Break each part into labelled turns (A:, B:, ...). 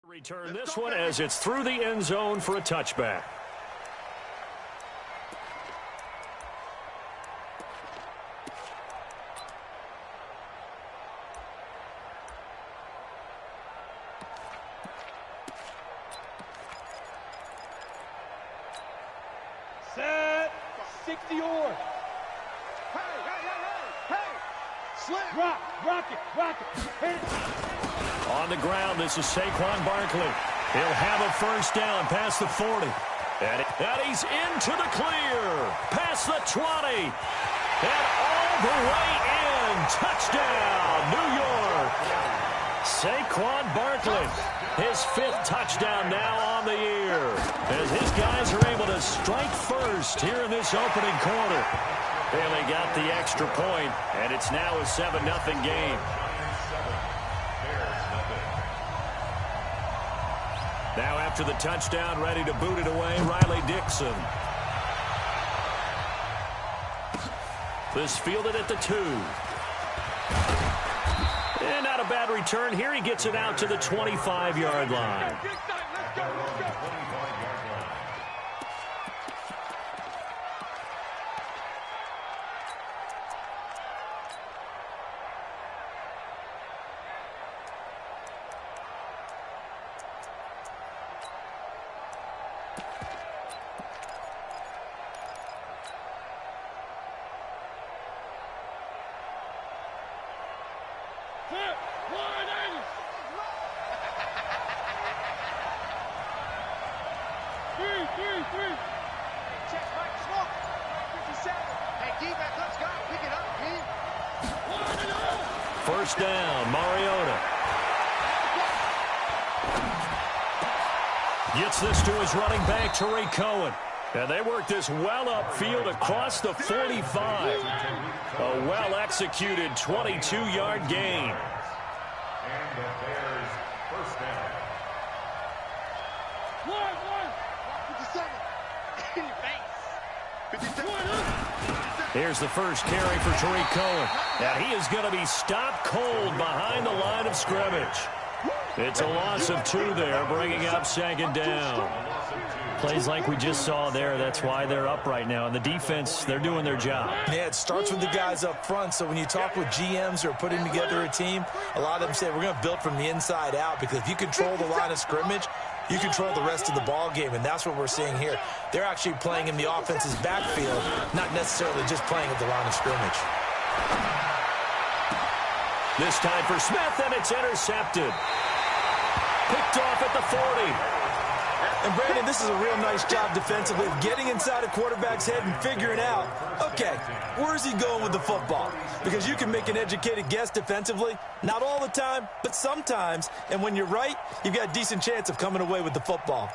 A: Return this one as it's through the end zone for a touchback.
B: Set. 60 or.
C: Hey. Slip.
B: Rock it. Hit it.
A: On the ground, this is Saquon Barkley. He'll have a first down past the 40. And he's into the clear. Past the 20. And all the way in. Touchdown, New York. Saquon Barkley. His 5th touchdown now on the year. As his guys are able to strike first here in this opening quarter. They got the extra point, and it's now a 7-0 game. Now after the touchdown, ready to boot it away, Riley Dixon. This fielded at the 2. And not a bad return here. He gets it out to the 25-yard line. First down, Mariota. Gets this to his running back, Tariq Cohen. And they work this well upfield across the 45. A well-executed 22-yard gain.
C: And the Bears first down. 57.
A: Here's the first carry for Tariq Cohen. And he is going to be stopped cold behind the line of scrimmage. It's a loss of 2 there, bringing up 2nd down. Plays like we just saw there. That's why they're up right now. And the defense, they're doing their job.
D: Yeah, it starts with the guys up front. So when you talk with GMs who are putting together a team, a lot of them say we're going to build from the inside out, because if you control the line of scrimmage, you control the rest of the ball game, and that's what we're seeing here. They're actually playing in the offense's backfield, not necessarily just playing at the line of scrimmage.
A: This time for Smith, and it's intercepted. Picked off at the 40.
D: And, Brandon, this is a real nice job defensively of getting inside a quarterback's head and figuring out, okay, where's he going with the football? Because you can make an educated guess defensively, not all the time, but sometimes. And when you're right, you've got a decent chance of coming away with the football.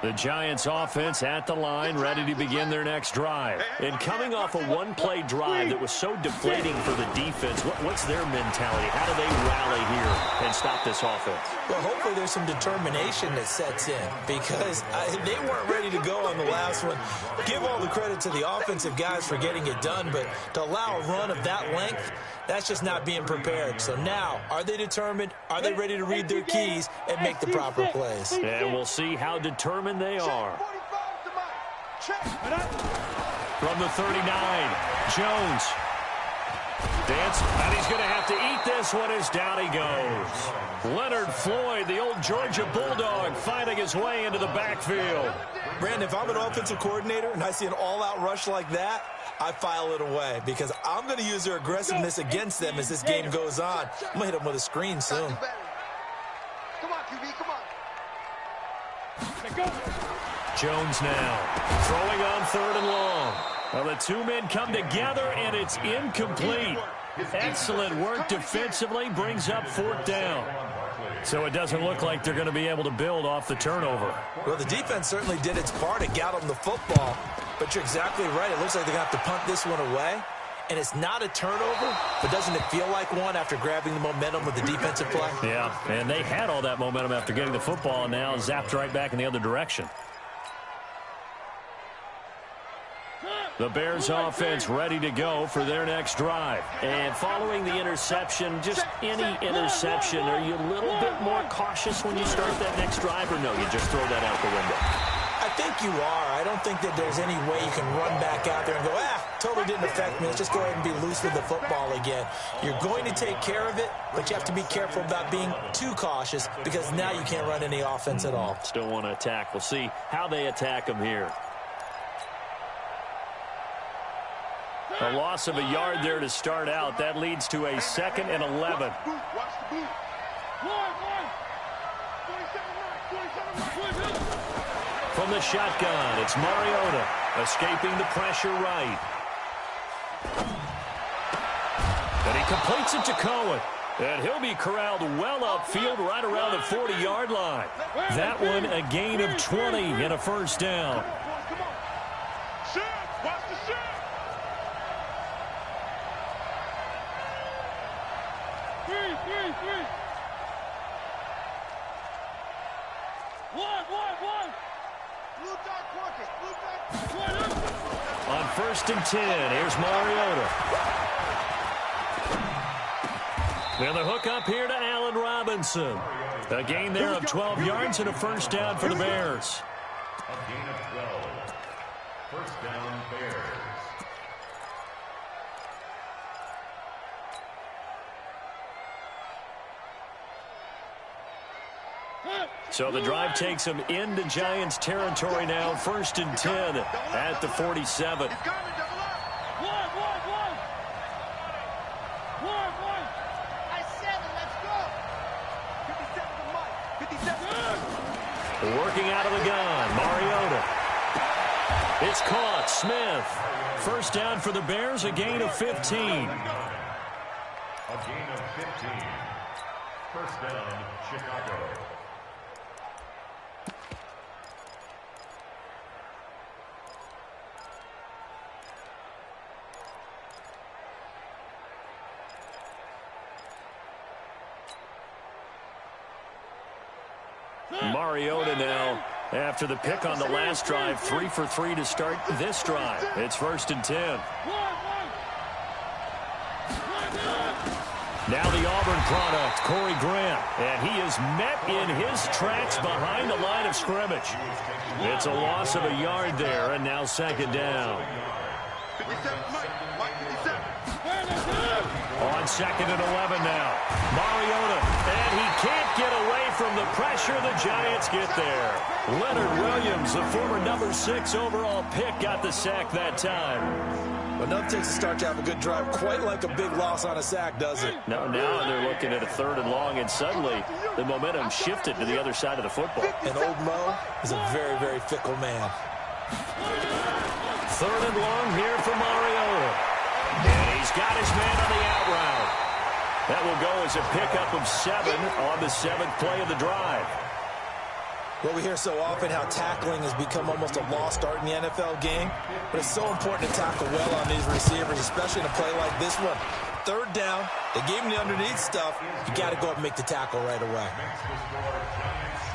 A: The Giants offense at the line, ready to begin their next drive. And coming off a one-play drive that was so deflating for the defense, what's their mentality? How do they rally here and stop this offense?
D: Well, hopefully there's some determination that sets in, because they weren't ready to go on the last one. Give all the credit to the offensive guys for getting it done, but to allow a run of that length, that's just not being prepared. So now, are they determined? Are they ready to read their keys and make the proper plays?
A: And we'll see how determined they are. From the 39, Jones. Dance, and he's going to have to eat this one as down he goes. Leonard Floyd, the old Georgia Bulldog, finding his way into the backfield.
D: Brandon, if I'm an offensive coordinator and I see an all-out rush like that, I file it away, because I'm going to use their aggressiveness against them as this game goes on. I'm going to hit them with a screen soon.
C: Come on, QB, come on.
A: Jones now throwing on 3rd and long. Well, the 2 men come together, and it's incomplete. Excellent work defensively, brings up 4th down. So it doesn't look like they're going to be able to build off the turnover.
D: Well, the defense certainly did its part. It got them the football. But you're exactly right. It looks like they're going to have to punt this one away. And it's not a turnover, but doesn't it feel like one after grabbing the momentum with the defensive play?
A: Yeah, and they had all that momentum after getting the football, and now zapped right back in the other direction. The Bears offense ready to go for their next drive.
E: And following the interception, just any interception, are you a little bit more cautious when you start that next drive, or no, you just throw that out the window?
D: I think you are. I don't think that there's any way you can run back out there and go, totally didn't affect me. Let's just go ahead and be loose with the football again. You're going to take care of it, but you have to be careful about being too cautious because now you can't run any offense at all.
E: Still want to attack. We'll see how they attack them here.
A: A loss of a yard there to start out. That leads to a 2nd and 11.
B: Watch the boot. One. 27.
A: From the shotgun, it's Mariota escaping the pressure right. And he completes it to Cohen. And he'll be corralled well upfield right around the 40-yard line. That one a gain of 20 and a first down.
B: Come on. Shoot. Watch the shoot. Three. One. Blue dot quarter.
A: On 1st and 10, here's Mariota. And the hook up here to Allen Robinson. A gain there of 12 yards and a first down for the Bears.
C: A gain of 12. First down, Bears.
A: So the drive takes them into Giants territory now. 1st and 10 at the 47. Working out of the gun, Mariota. It's caught, Smith. First down for the Bears, a gain of 15.
C: A gain of 15. First down, Chicago.
A: Mariota now, after the pick on the last drive, 3 for 3 to start this drive. It's 1st and 10. Now the Auburn product, Corey Grant, and he is met in his tracks behind the line of scrimmage. It's a loss of a yard there, and now 2nd down. On 2nd and 11 now. Mariota, and he can't get away from the pressure. The Giants get there. Leonard Williams, the former number 6 overall pick, got the sack that time.
D: Well, enough takes a start to have a good drive, quite like a big loss on a sack, does it?
A: Now they're looking at a 3rd and long, and suddenly the momentum shifted to the other side of the football.
D: And old Mo is a very, very fickle man.
A: 3rd and long here for Mariota. And he's got his man on the out route. That will go as a pickup of 7 on the 7th play of the drive.
D: Well, we hear so often how tackling has become almost a lost art in the NFL game, but it's so important to tackle well on these receivers, especially in a play like this one. 3rd down, they gave him the underneath stuff. You got to go up and make the tackle right away.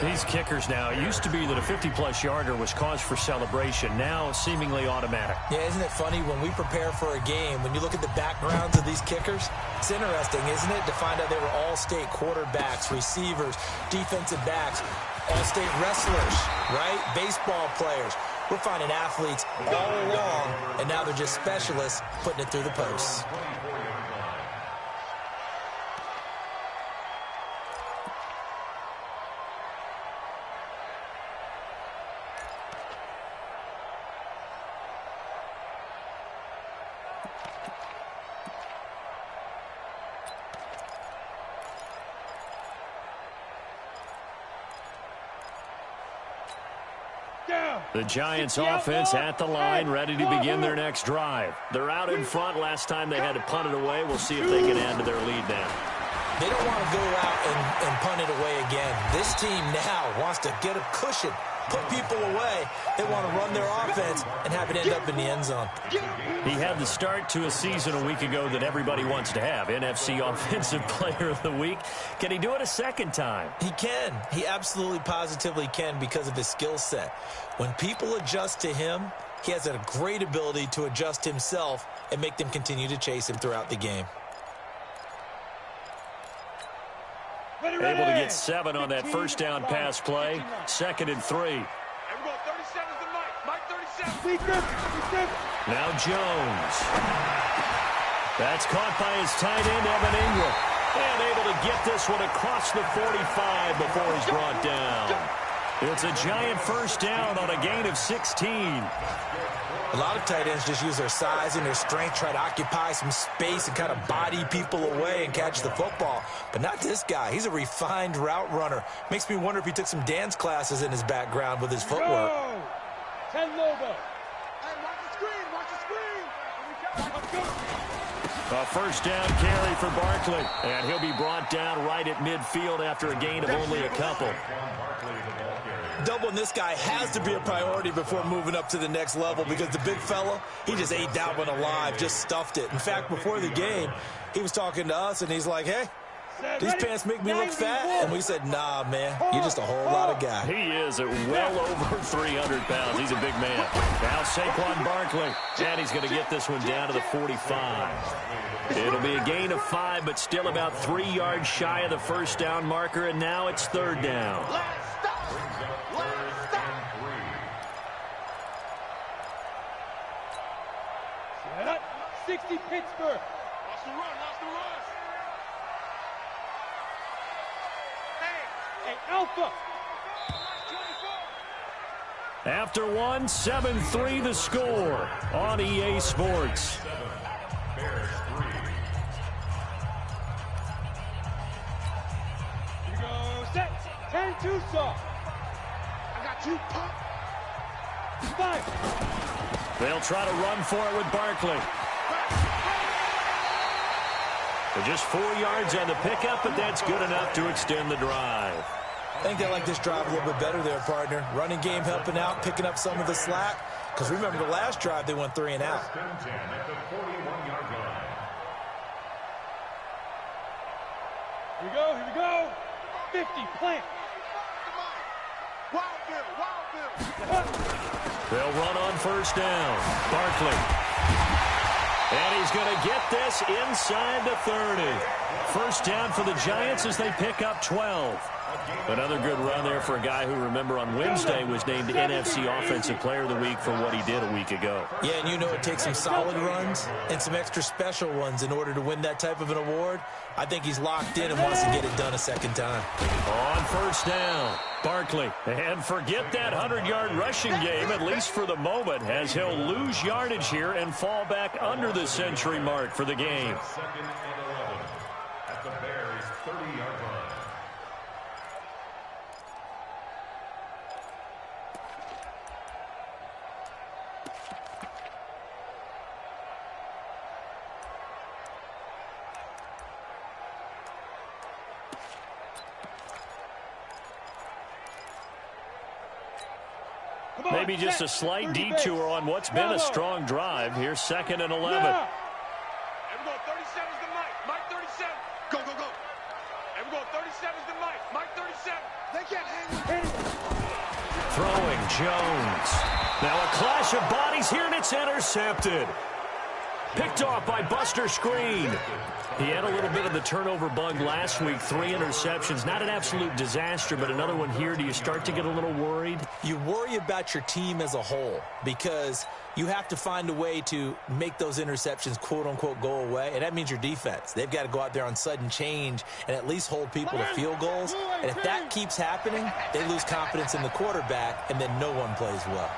A: These kickers now, it used to be that a 50-plus yarder was cause for celebration. Now seemingly automatic.
D: Yeah, isn't it funny when we prepare for a game, when you look at the backgrounds of these kickers, it's interesting, isn't it, to find out they were all-state quarterbacks, receivers, defensive backs, all-state wrestlers, right? Baseball players. We're finding athletes all along, and now they're just specialists putting it through the posts.
A: The Giants offense at the line, ready to begin their next drive. They're out in front. Last time they had to punt it away. We'll see if they can add to their lead now.
D: They don't want to go out and punt it away again. This team now wants to get a cushion, put people away. They want to run their offense and have it end up in the end zone.
A: He had the start to a season a week ago that everybody wants to have. NFC Offensive Player of the Week. Can he do it a second time?
D: He can. He absolutely positively can because of his skill set. When people adjust to him, he has a great ability to adjust himself and make them continue to chase him throughout the game.
A: Able to get 7 on that first down pass play. 2nd and 3. Now Jones. That's caught by his tight end, Evan Ingram. And able to get this one across the 45 before he's brought down. It's a giant first down on a gain of 16.
D: A lot of tight ends just use their size and their strength, try to occupy some space and kind of body people away and catch the football. But not this guy. He's a refined route runner. Makes me wonder if he took some dance classes in his background with his footwork.
B: 10 Lobo. Hey, watch the screen.
A: A first down carry for Barkley. And he'll be brought down right at midfield after a gain of only a couple.
D: Doubling this guy has to be a priority before moving up to the next level because the big fella, he just ate that one alive, just stuffed it. In fact, before the game, he was talking to us, and he's like, hey, these pants make me look fat. And we said, nah, man, you're just a whole lot of guy.
A: He is at well over 300 pounds. He's a big man. Now Saquon Barkley. And he's going to get this one down to the 45. It'll be a gain of 5, but still about 3 yards shy of the first down marker, and now it's 3rd down.
B: 60 Pittsburgh. Watch the run. Hey, Alpha.
A: After 1, 7-3 the score on EA Sports.
B: Here we go. Set. 10 Tucson. I got 2 pump. 5.
A: They'll try to run for it with Barkley. Just 4 yards on the pickup, but that's good enough to extend the drive.
D: I think they like this drive a little bit better there, partner. Running game helping out, picking up some of the slack. Because remember the last drive, they went 3 and out.
B: Here we go. 50, plant.
A: They'll run on first down. Barkley. And he's going to get this inside the 30. First down for the Giants as they pick up 12. Another good run there for a guy who, remember, on Wednesday was named NFC Offensive Player of the Week for what he did a week ago.
D: Yeah, and you know it takes some solid runs and some extra special ones in order to win that type of an award. I think he's locked in and wants to get it done a second time.
A: On first down, Barkley. And forget that 100-yard rushing game, at least for the moment, as he'll lose yardage here and fall back under the century mark for the game.
C: 2nd and 11 at the Bears' 30-yard line.
A: Maybe just a slight detour on what's been a strong drive. Here's 2nd and 11.
B: Everyone, 37's the Mike. Mike 37. Go. Everyone, 37's the Mike. Mike 37. They can't hang.
A: Throwing Jones. Now a clash of bodies here, and it's intercepted. Picked off by Buster Screen. He had a little bit of the turnover bug last week. 3 interceptions. Not an absolute disaster, but another one here. Do you start to get a little worried?
D: You worry about your team as a whole because you have to find a way to make those interceptions, quote-unquote, go away, and that means your defense. They've got to go out there on sudden change and at least hold people to field goals. And if that keeps happening, they lose confidence in the quarterback, and then no one plays well.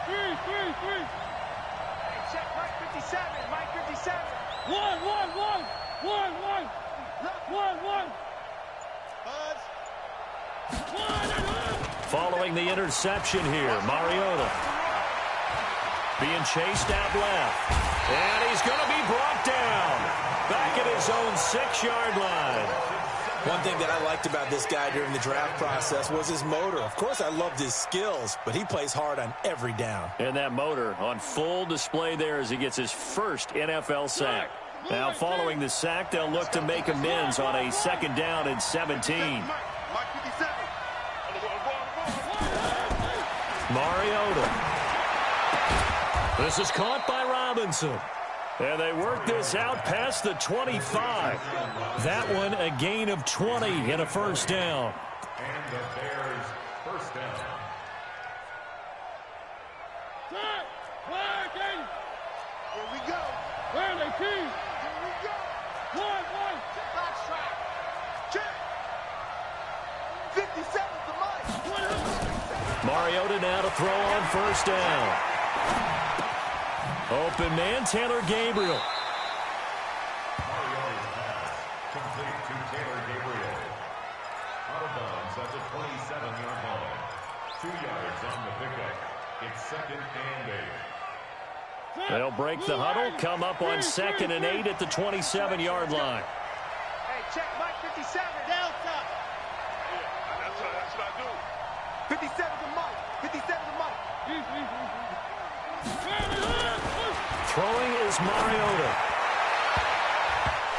B: 3. Check Mike 57. Mike 57. 1.
A: Following the interception here, Mariota being chased out left. And he's going to be brought down back at his own 6-yard line.
D: One thing that I liked about this guy during the draft process was his motor. Of course, I loved his skills, but he plays hard on every down.
A: And that motor on full display there as he gets his first NFL sack. Now, following the sack, they'll look to make amends on a 2nd down and 17.
B: Mike 57.
A: Mariota. This is caught by Robinson. And they work this out past the 25. That one a gain of 20 and a first down.
C: And the Bears first down.
B: Here we go. Where are they, team? Here we go. One. Box track. Check. 57's the mic.
A: Mariota now to throw on first down. Open man, Taylor Gabriel.
C: Mariota's pass complete to Taylor Gabriel. Out of bounds at the 27-yard line. 2 yards on the pickup. It's 2nd and 8.
A: They'll break the huddle, come up on 2nd and 8 at the 27-yard line.
B: Hey, check Mike 57. Delta. Yeah, that's what I do. 57's the mic. 57's the mic.
A: Throwing is Mariota.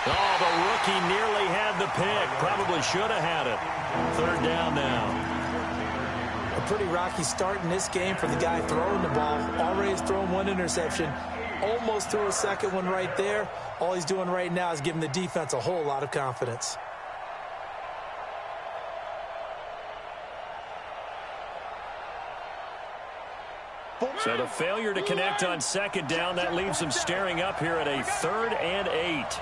A: Oh, the rookie nearly had the pick. Probably should have had it. 3rd down now.
D: A pretty rocky start in this game for the guy throwing the ball. Already has thrown 1 interception. Almost threw a second one right there. All he's doing right now is giving the defense a whole lot of confidence.
A: So the failure to connect on 2nd down, that leaves them staring up here at a 3rd and 8.
B: Check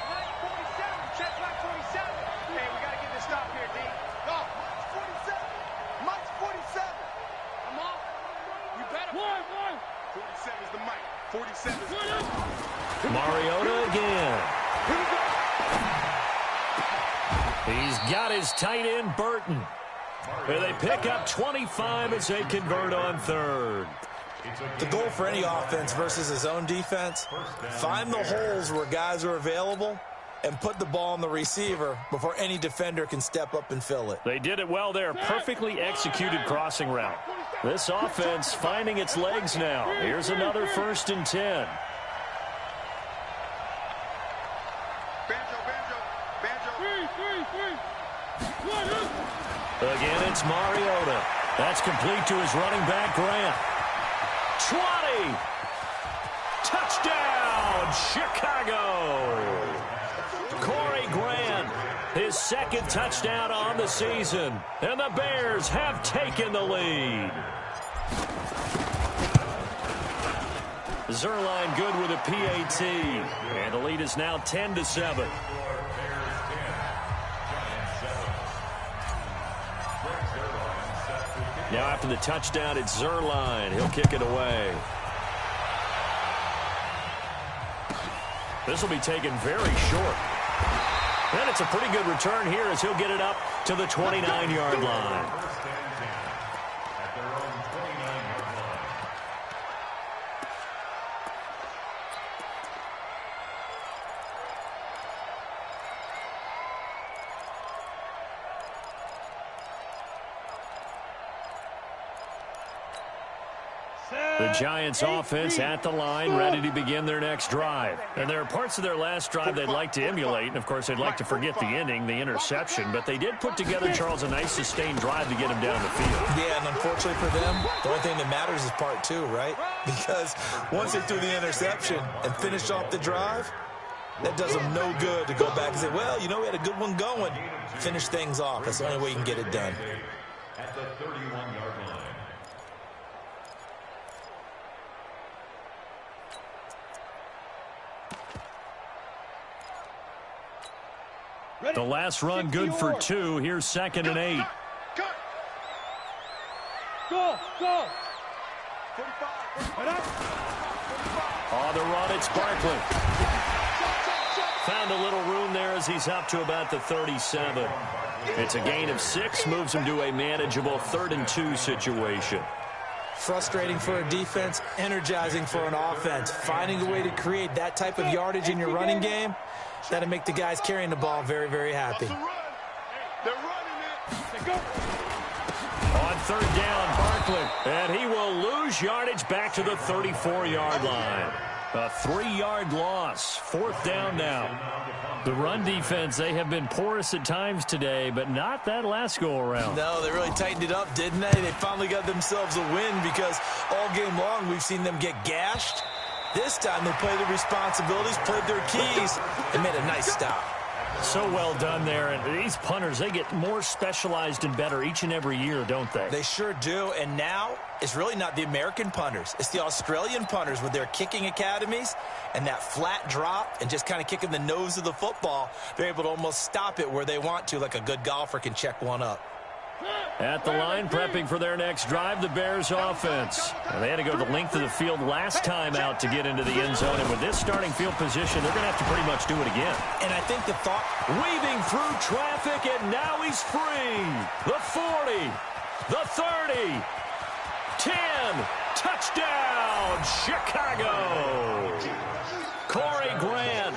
B: Mike 47. Check Mike 47. Hey, we got to get this stop here, D. Go. Mike's 47. Mike's 47. I'm off. You better. 47's the mic. 47's the mic.
A: Mariota again.
B: Here we go.
A: He's got his tight end, Burton. And they pick up 25 as they convert on 3rd.
D: The goal for any offense versus his own defense, find the holes where guys are available and put the ball on the receiver before any defender can step up and fill it.
A: They did it well there. Perfectly executed crossing route. This offense finding its legs now. Here's another 1st and 10. Again, it's Mariota. That's complete to his running back, Grant. 20. Touchdown, Chicago. Corey Grant, his 2nd touchdown on the season. And the Bears have taken the lead. Zerline good with a PAT. And the lead is now 10-7. Now after the touchdown, it's Zerline. He'll kick it away. This will be taken very short. And it's a pretty good return here as he'll get it up to the 29-yard line. The Giants offense at the line, ready to begin their next drive. And there are parts of their last drive they'd like to emulate. And, of course, they'd like to forget the ending, the interception. But they did put together, Charles, a nice sustained drive to get him down the field.
D: Yeah, and unfortunately for them, the only thing that matters is part 2, right? Because once they threw the interception and finished off the drive, that does them no good to go back and say, well, you know, we had a good one going. Finish things off. That's the only way you can get it done.
C: At the 31-yard line.
A: The last run good for 2. Here's 2nd and 8.
B: Go.
A: On the run, it's Barkley. Found a little room there as he's up to about the 37. It's a gain of 6, moves him to a manageable 3rd and 2 situation.
D: Frustrating for a defense, energizing for an offense. Finding a way to create that type of yardage in your running game, that'll make the guys carrying the ball very, very happy.
B: They're running it. Go.
A: On 3rd down, Barkley. And he will lose yardage back to the 34-yard line. A 3-yard loss. 4th down now. The run defense, they have been porous at times today, but not that last go-around.
D: No, they really tightened it up, didn't they? They finally got themselves a win because all game long we've seen them get gashed. This time they played their responsibilities, played their keys, and made a nice stop.
A: So well done there. And these punters, they get more specialized and better each and every year, don't they?
D: They sure do. And now it's really not the American punters. It's the Australian punters with their kicking academies and that flat drop and just kind of kicking the nose of the football. They're able to almost stop it where they want to, like a good golfer can check one up.
A: At the line, prepping for their next drive, the Bears offense. And they had to go the length of the field last time out to get into the end zone. And with this starting field position, they're going to have to pretty much do it again.
D: And I think the thought...
A: Weaving through traffic, and now he's free. The 40, the 30, 10, touchdown, Chicago. Corey Grant,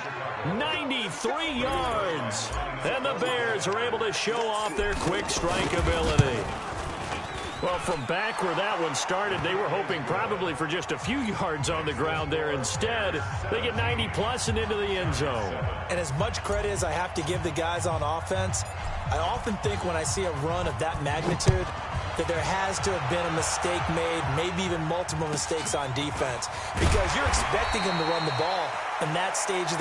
A: 93 yards. And the Bears are able to show off their quick strike ability. Well, from back where that one started, they were hoping probably for just a few yards on the ground there. Instead, they get 90-plus and into the end zone.
D: And as much credit as I have to give the guys on offense, I often think when I see a run of that magnitude that there has to have been a mistake made, maybe even multiple mistakes on defense, because you're expecting them to run the ball from that stage of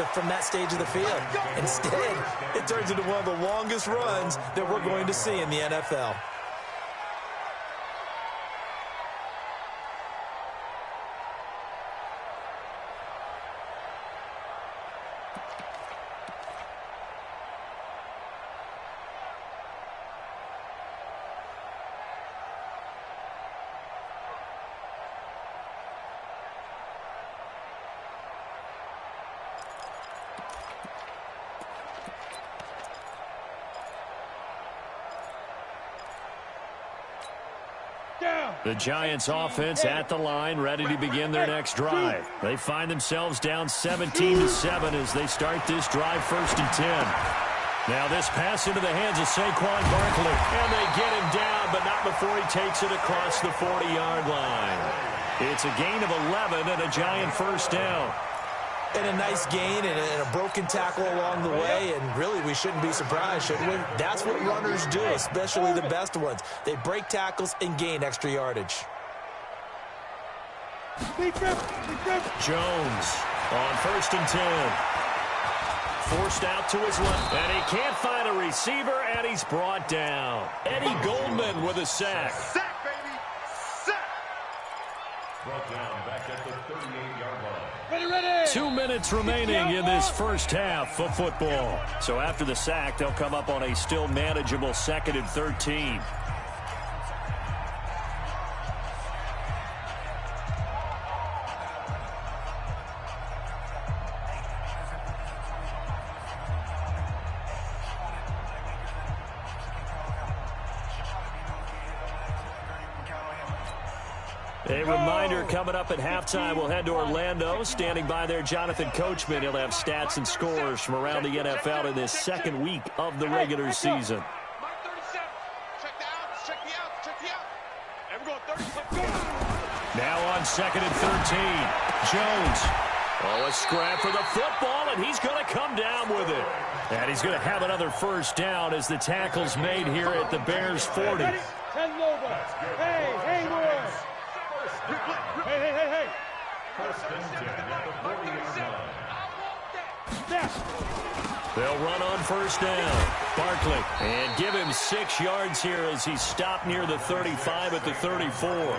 D: the field. Instead, it turns into one of the longest runs that we're going to see in the NFL.
A: The Giants offense at the line, ready to begin their next drive. They find themselves down 17-7 as they start this drive, 1st and 10. Now this pass into the hands of Saquon Barkley, and they get him down, but not before he takes it across the 40-yard line. It's a gain of 11 and a Giant 1st down.
D: And a nice gain and a broken tackle along the way, and really we shouldn't be surprised, shouldn't we? That's what runners do, especially the best ones. They break tackles and gain extra yardage.
A: Jones on 1st and 10. Forced out to his left, and he can't find a receiver, and he's brought down. Eddie Goldman with a sack.
B: Sack, baby! Sack!
C: Brought down back at the 38-yard line.
B: Ready!
A: 2 minutes remaining in this first half of football. So after the sack, they'll come up on a still manageable 2nd and 13. A reminder coming up at halftime, we'll head to Orlando. Standing by there, Jonathan Coachman. He'll have stats and scores from around the NFL in this 2nd week of the regular season.
B: Mark 37. Check the outs, check the outs, check the outs. And we're going 30.
A: Now on 2nd and 13. Jones. Oh, a scrap for the football, and he's going to come down with it. And he's going to have another 1st down as the tackle's made here at the Bears 40.
B: 10 over. Hey, Hayward. Hey.
C: 1st and 10 at the 40-yard line.
A: They'll run on 1st down. Barkley, and give him 6 yards here as he stopped near the 35 at the 34.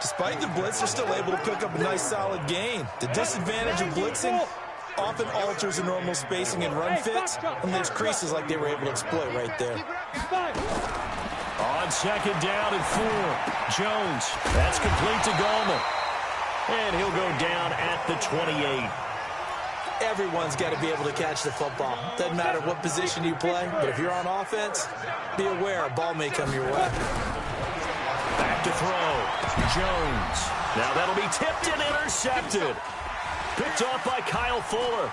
D: Despite the blitz, they're still able to pick up a nice solid gain. The disadvantage of blitzing often alters the normal spacing and run fits and leaves creases like they were able to exploit right there.
A: On 2nd down and 4. Jones, that's complete to Goldman. And he'll go down at the 28.
D: Everyone's got to be able to catch the football. Doesn't matter what position you play, but if you're on offense, be aware a ball may come your way.
A: Back to throw. Jones. Now that'll be tipped and intercepted. Picked off by Kyle Fuller.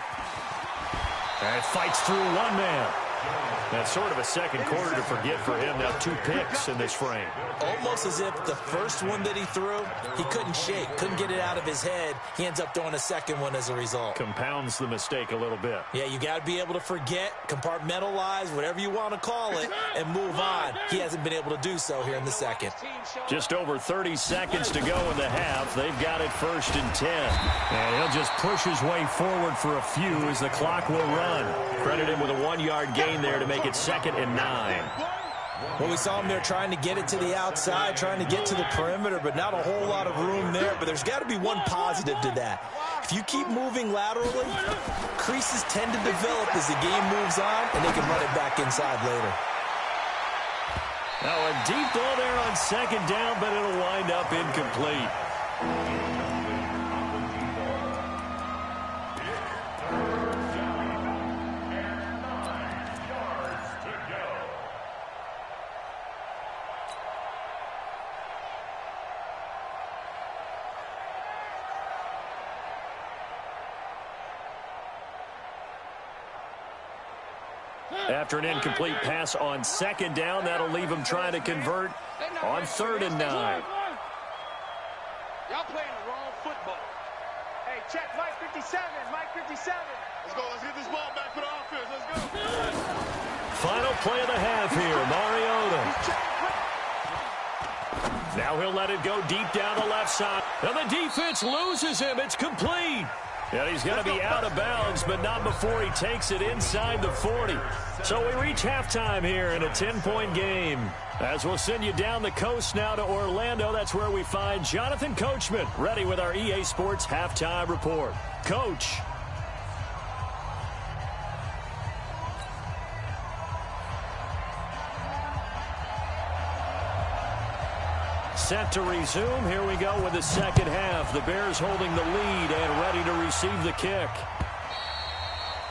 A: And fights through one man. That's sort of a second quarter to forget for him. Now 2 picks in this frame.
D: Almost as if the first one that he threw, he couldn't shake, couldn't get it out of his head. He ends up throwing a second one as a result.
A: Compounds the mistake a little bit.
D: Yeah, you got to be able to forget, compartmentalize, whatever you want to call it, and move on. He hasn't been able to do so here in the second.
A: Just over 30 seconds to go in the half. They've got it 1st and 10. And he'll just push his way forward for a few as the clock will run. Credit him with a 1-yard gain there to make it 2nd and 9.
D: Well, we saw him there trying to get it to the outside, trying to get to the perimeter, but not a whole lot of room there. But there's got to be one positive to that. If you keep moving laterally, creases tend to develop as the game moves on, and they can run it back inside later.
A: Now a deep ball there on 2nd down, but it'll wind up incomplete. After an incomplete pass on 2nd down, that'll leave him trying to convert on 3rd and 9.
B: Y'all playing the wrong football. Hey, check Mike 57, Mike 57. Let's go, let's get this ball back for the offense. Let's go.
A: Final play of the half here, Mariota. Now he'll let it go deep down the left side. And the defense loses him. It's complete. And he's going to be out of bounds, but not before he takes it inside the 40. So we reach halftime here in a 10-point game. As we'll send you down the coast now to Orlando, that's where we find Jonathan Coachman, ready with our EA Sports Halftime Report. Coach. Set to resume. Here we go with the second half. The Bears holding the lead and ready to receive the kick.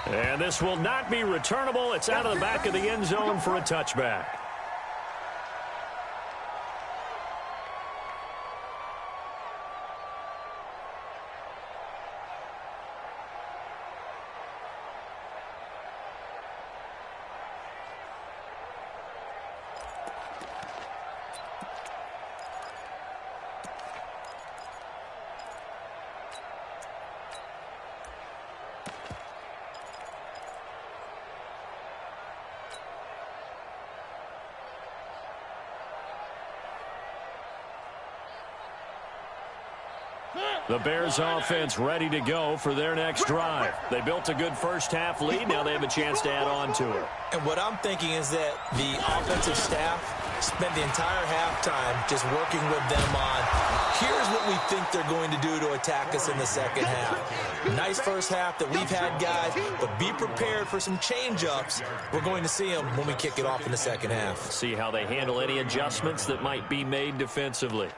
A: And this will not be returnable. It's out of the back of the end zone for a touchback. The Bears offense ready to go for their next drive. They built a good first half lead. Now they have a chance to add on to it.
D: And what I'm thinking is that the offensive staff spent the entire halftime just working with them on, here's what we think they're going to do to attack us in the second half. Nice first half that we've had, guys, but be prepared for some change-ups. We're going to see them when we kick it off in the second half.
A: See how they handle any adjustments that might be made defensively.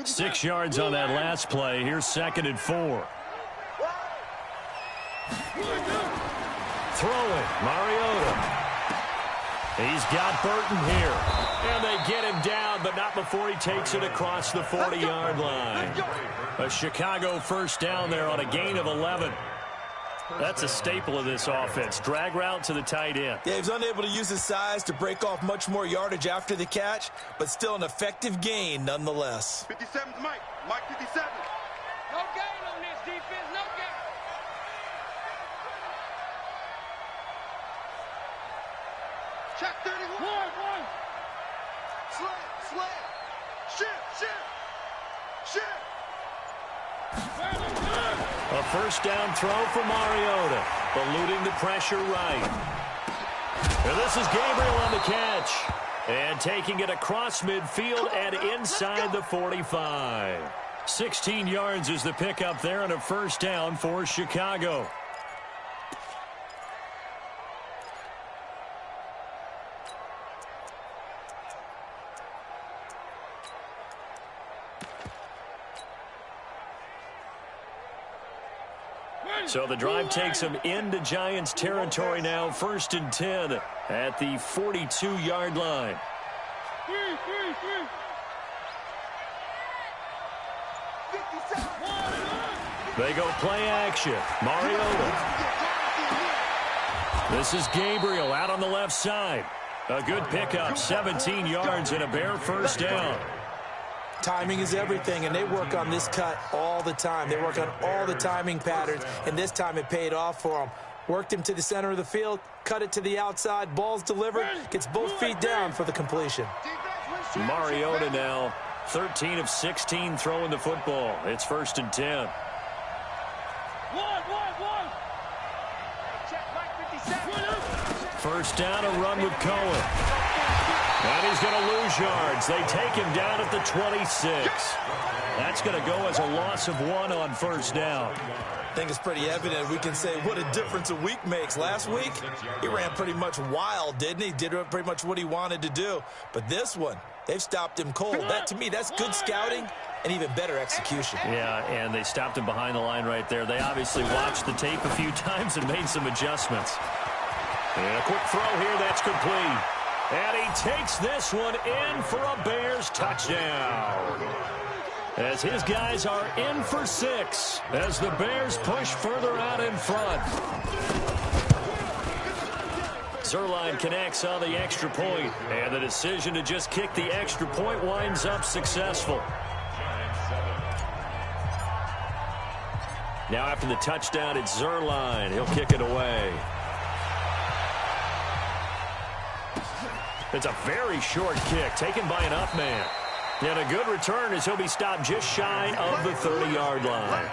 A: Six yards on that last play. Here's 2nd and 4. Throw it, Mariota. He's got Burton here. And they get him down, but not before he takes it across the 40-yard line. A Chicago first down there on a gain of 11. That's a staple of this offense. Drag route to the tight end.
D: Yeah, he was unable to use his size to break off much more yardage after the catch, but still an effective gain nonetheless.
B: 57's Mike. Mike 57. No gain on this defense. No gain. Check 31. One. Slant. Shift.
A: A first down throw for Mariota, eluding the pressure right. And this is Gabriel on the catch. And taking it across midfield and inside the 45. 16 yards is the pickup there and a first down for Chicago. So the drive takes him into Giants territory now. 1st and 10 at the 42-yard line. They go play action. Mariota. This is Gabriel out on the left side. A good pickup, 17 yards and a Bear first down.
D: Timing is everything, and they work on this cut all the time. They work on all the timing patterns, and this time it paid off for them. Worked him to the center of the field, cut it to the outside, ball's delivered, gets both feet down for the completion.
A: Mariota now, 13 of 16 throwing the football. It's 1st and 10. First down, a run with Cohen. And he's going to lose yards. They take him down at the 26. That's going to go as a loss of 1 on 1st down.
D: I think it's pretty evident. We can say what a difference a week makes. Last week, he ran pretty much wild, didn't he? Did pretty much what he wanted to do. But this one, they've stopped him cold. That, to me, that's good scouting and even better execution.
A: Yeah, and they stopped him behind the line right there. They obviously watched the tape a few times and made some adjustments. And a quick throw here, that's complete. And he takes this one in for a Bears touchdown. As his guys are in for 6 as the Bears push further out in front. Zuerlein connects on the extra point, and the decision to just kick the extra point winds up successful. Now after the touchdown, it's Zuerlein. He'll kick it away. It's a very short kick taken by an up man. And a good return as he'll be stopped just shy of the 30-yard line.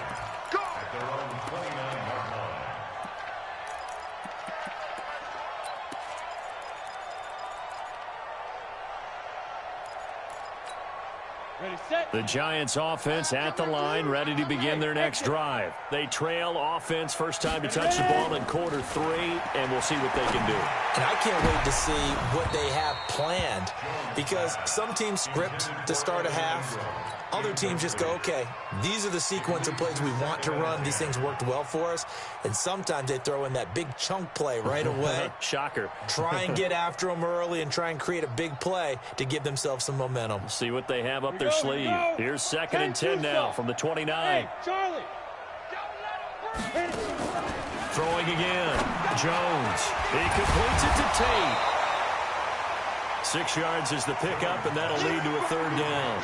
A: The Giants offense at the line, ready to begin their next drive. They trail offense, first time to touch the ball in quarter 3, and we'll see what they can do.
D: And I can't wait to see what they have planned, because some teams script to start a half. Other teams just go, okay, these are the sequence of plays we want to run. These things worked well for us. And sometimes they throw in that big chunk play right away.
A: Shocker.
D: Try and get after them early and try and create a big play to give themselves some momentum.
A: See what they have up their sleeve. Here's 2nd and 10 now from the 29.
B: Hey, Charlie.
A: Throwing again. Jones. He completes it to Tate. 6 yards is the pickup, and that'll lead to a 3rd down.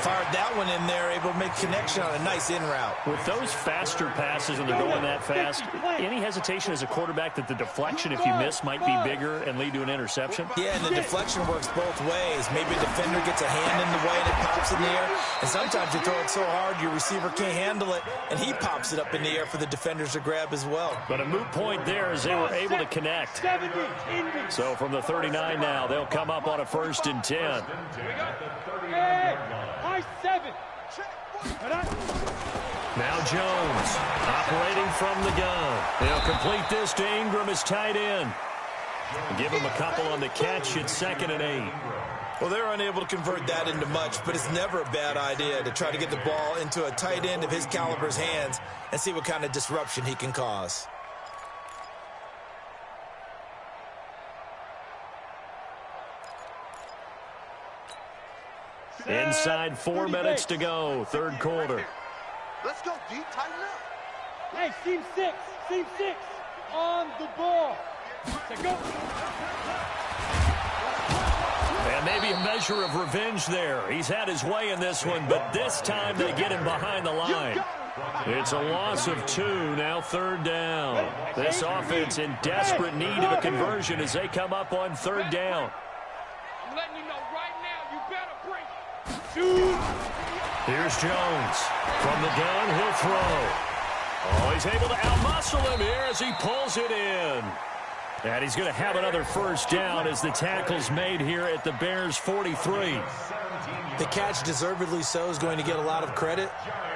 D: Fired that one in there, able to make connection on a nice in route.
A: With those faster passes and they're going that fast, any hesitation as a quarterback that the deflection, if you miss, might be bigger and lead to an interception?
D: Yeah, and the deflection works both ways. Maybe a defender gets a hand in the way and it pops in the air. And sometimes you throw it so hard your receiver can't handle it, and he pops it up in the air for the defenders to grab as well. But
A: a moot point there as they were able to connect. So from the 39 now, they'll come up on a 1st and 10. Now Jones operating from the gun. They'll complete this to Ingram as tight end. Give him a couple on the catch at 2nd and 8.
D: Well, they're unable to convert that into much, but it's never a bad idea to try to get the ball into a tight end of his caliber's hands and see what kind of disruption he can cause.
A: Inside 4 minutes to go, 3rd quarter.
B: Let's go, D. Tighten up.
F: Hey, team 6, on the ball. Go.
A: And maybe a measure of revenge there. He's had his way in this one, but this time they get him behind the line. It's a loss of 2, now 3rd down. This offense in desperate need of a conversion as they come up on 3rd down.
B: I'm letting you know right now, you better bring it.
A: Here's Jones. From the gun, he'll throw. Oh, he's able to outmuscle him here as he pulls it in. And he's going to have another 1st down as the tackle's made here at the Bears' 43.
D: The catch, deservedly so, is going to get a lot of credit,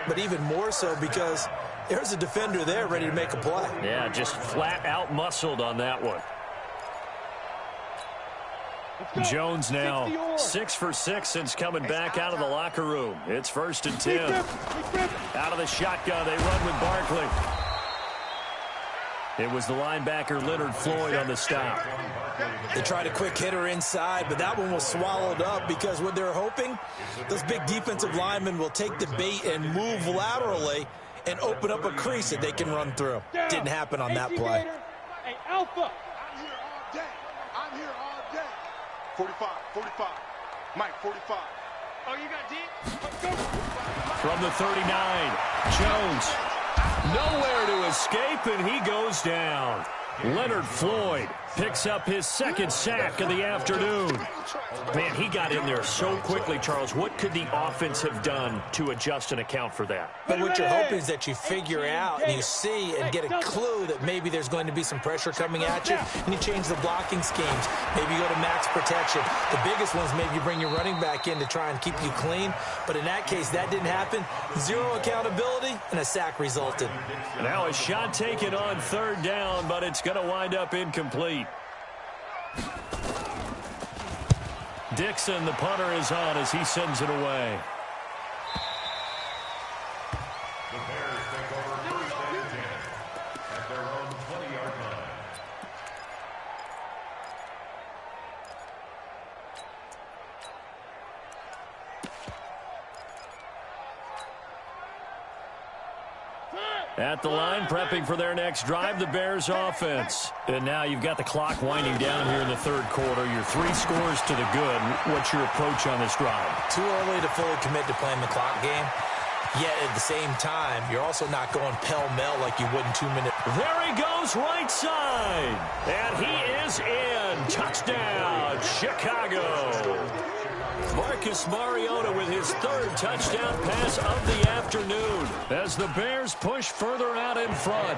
D: but even more so because there's a defender there ready to make a play.
A: Yeah, just flat out muscled on that one. Jones now 6 for 6 since coming back out of the locker room. It's 1st and 10. Out of the shotgun, they run with Barkley.
E: It was the linebacker Leonard Floyd on the stop.
D: They tried a quick hitter inside, but that one was swallowed up because what they're hoping, those big defensive linemen will take the bait and move laterally and open up a crease that they can run through. Didn't happen on that play.
F: Hey, Alpha.
B: I'm here all day. I'm here all day. 45, 45. Mike, 45. Oh, you got deep? Let's go.
E: From the 39, Jones. Nowhere to escape, and he goes down. Leonard Floyd picks up his second sack of the afternoon. Man, he got in there so quickly, Charles. What could the offense have done to adjust and account for that?
D: But what you're hoping is that you figure out and you see and get a clue that maybe there's going to be some pressure coming at you, and you change the blocking schemes. Maybe you go to max protection. The biggest ones, maybe you bring your running back in to try and keep you clean. But in that case, that didn't happen. Zero accountability, and a sack resulted.
E: Now a shot taken on third down, but it's going to wind up incomplete. Dixon, the punter, is on as he sends it away.
C: The Bears take over first and 10 at their own 20-yard line.
E: At the line, prepping for their next drive, the Bears offense. And now you've got the clock winding down here in the third quarter. You're 3 scores to the good. What's your approach on this drive?
D: Too early to fully commit to playing the clock game. Yet at the same time, you're also not going pell-mell like you would in 2 minutes.
E: There he goes, right side. And he is in. Touchdown, Chicago. Marcus Mariota with his third touchdown pass of the afternoon as the Bears push further out in front.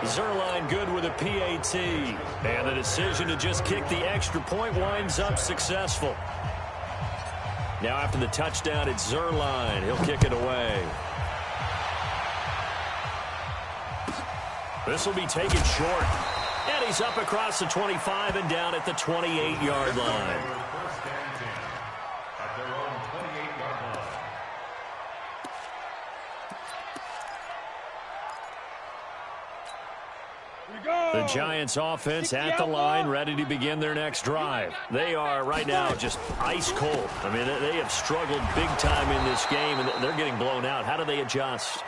E: Zerline good with a PAT. And the decision to just kick the extra point winds up successful. Now after the touchdown, it's Zerline. He'll kick it away. This will be taken short. And he's up across the 25 and down at the 28-yard line. The Giants offense at the line, ready to begin their next drive. They are right now just ice cold. I mean, they have struggled big time in this game, and they're getting blown out. How do they adjust?